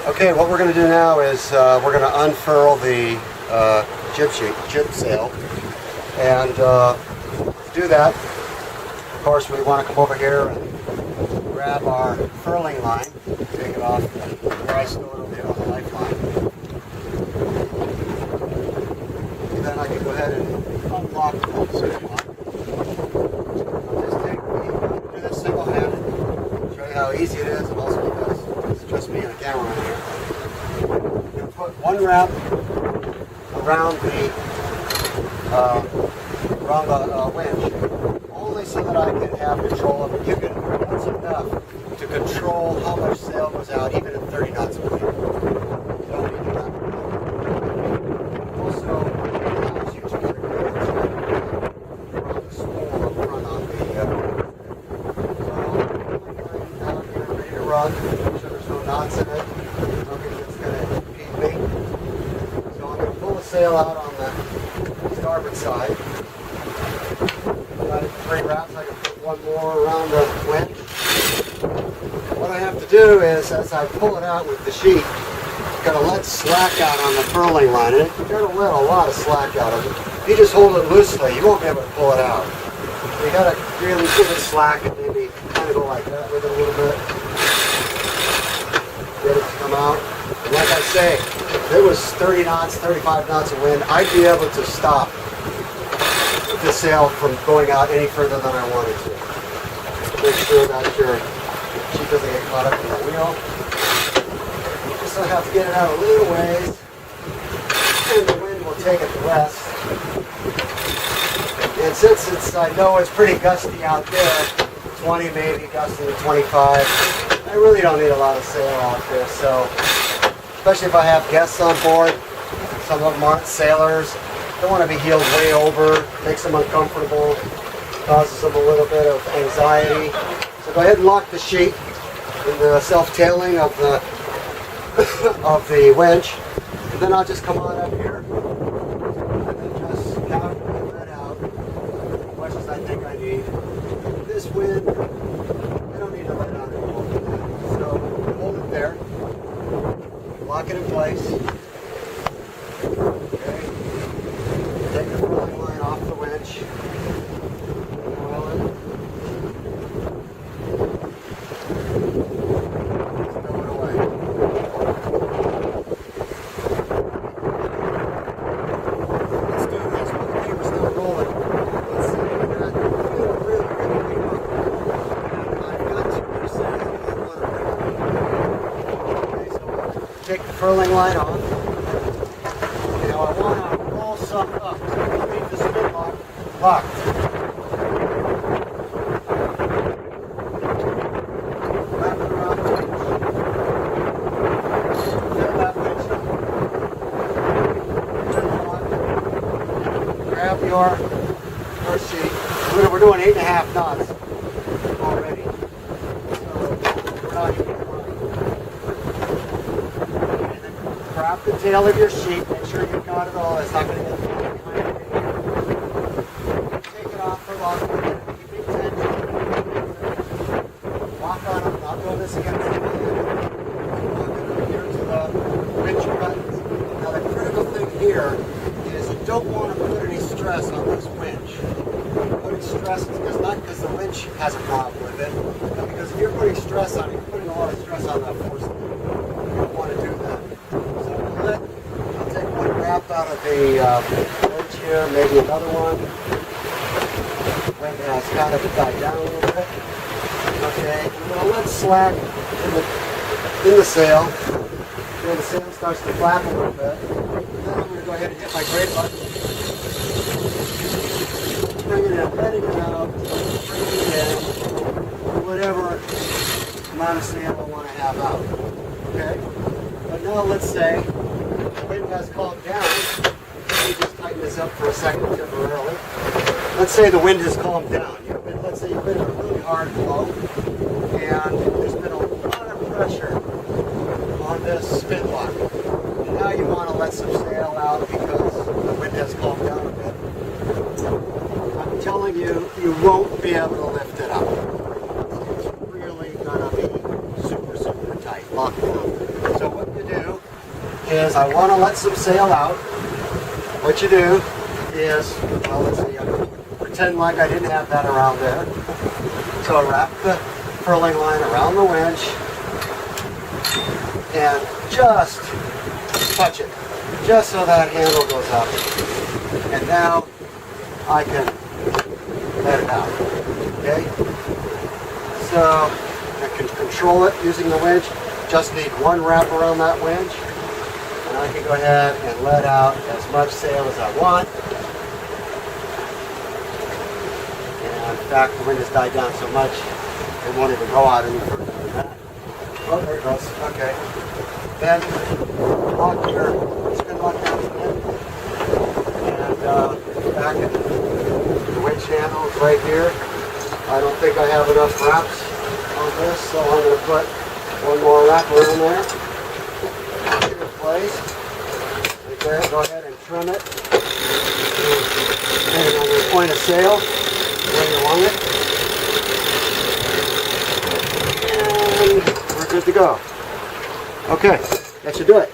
Okay, what we're going to do now is we're going to unfurl the jib sail, and to do that, of course, we want to come over here and grab our furling line, take it off where I store it over here on the lifeline. And then I can go ahead and unlock the sail line. I'll just do this single-handed, show you how easy it is, and also because it's just me and a camera in here. I'm going to put one wrap around the winch, only so that I can have control of it. That's enough to control how much sail goes out, even at 30 knots of wind. You don't need to do that. Also, allows you to remove the spool up front on the so out here ready to run. Make sure there's no knots in it. Nothing that's going to impede me. So I'm going to pull the sail out on the starboard side. Got it 3 wraps. I can put one more around the winch. What I have to do is, as I pull it out with the sheet, I'm going to let slack out on the furling line. And you're going to let a lot of slack out of it. If you just hold it loosely, you won't be able to pull it out. You got to really give it slack and maybe kind of go like that with it a little bit. Get it to come out. And like I say, if it was 30 knots, 35 knots of wind, I'd be able to stop the sail from going out any further than I wanted to. Make sure that your sheet doesn't get caught up in the wheel. You just have to get it out a little ways, and the wind will take it west. And since I know it's pretty gusty out there, 20 maybe, gusting to 25, I really don't need a lot of sail out there. So, especially if I have guests on board, some of them aren't sailors. Don't want to be heeled way over, makes them uncomfortable, causes them a little bit of anxiety. So go ahead and lock the sheet in the self-tailing of the of the winch, and then I'll just come on up here and then just calculate that out as much as I think I need. This wind, I don't need to let out any more than that. So hold it there, lock it in place. Take the furling line off the winch. Oil it. Stow it away. Let's do this while the paper's still rolling. Let's see that. Really I've got 2%. I want to bring it. Okay, so take the furling line off. Now I want to roll some up. Leave the spin lock locked. Wrap it around the winch. Fill that winch up. Turn it on. Grab your sheet. We're doing 8.5 knots already. So we're not even running. And then grab the tail of your sheet. Make sure you've got it all. It's not going to get behind it. Take it off for long. Keep it tension. Lock on it. Not doing this against the hand. Lock it up here to the winch buttons. Now the critical thing here is you don't want to put any stress on this winch. Putting stress is not because the winch has a problem with it, but because if you're putting stress on it, you're putting a lot of stress on that force. You don't want to do that. So I'll take one wrap out of the winch here, maybe another one. Wind has kind of died down a little bit. Okay, I'm going to let slack in the sail. Then the sail starts to flap a little bit. And then I'm going to go ahead and hit my brake button. Bringing it in, letting it out, bringing it in, whatever amount of sail I want to have out. Okay? But now let's say the wind has calmed down. Let me just tighten this up for a second temporarily. Let's say the wind has calmed down. Let's say you've been in a really hard blow, and there's been a lot of pressure on this spin lock. And now you want to let some sail out because the wind has calmed down a bit. I'm telling you, you won't be able to lift it up. It's really going to be super, super tight. lock down. So what you do is, I want to let some sail out. What you do is, well, let's see, I'm going to pretend like I didn't have that around there. So I wrap the furling line around the winch and just touch it, just so that handle goes up. And now I can let it out. Okay? So I can control it using the winch. Just need one wrap around that winch. And I can go ahead and let out as much sail as I want. And in fact, the wind has died down so much, it won't even go out any further than that. Oh, there it goes. Okay. Then lock your spin lock down again. And back at the winch handle is right here. I don't think I have enough wraps on this, so I'm going to put one more wrap around there. Lock it in place. Right there. Go ahead and trim it. And on your point of sail, where you want it. And we're good to go. Okay, that should do it.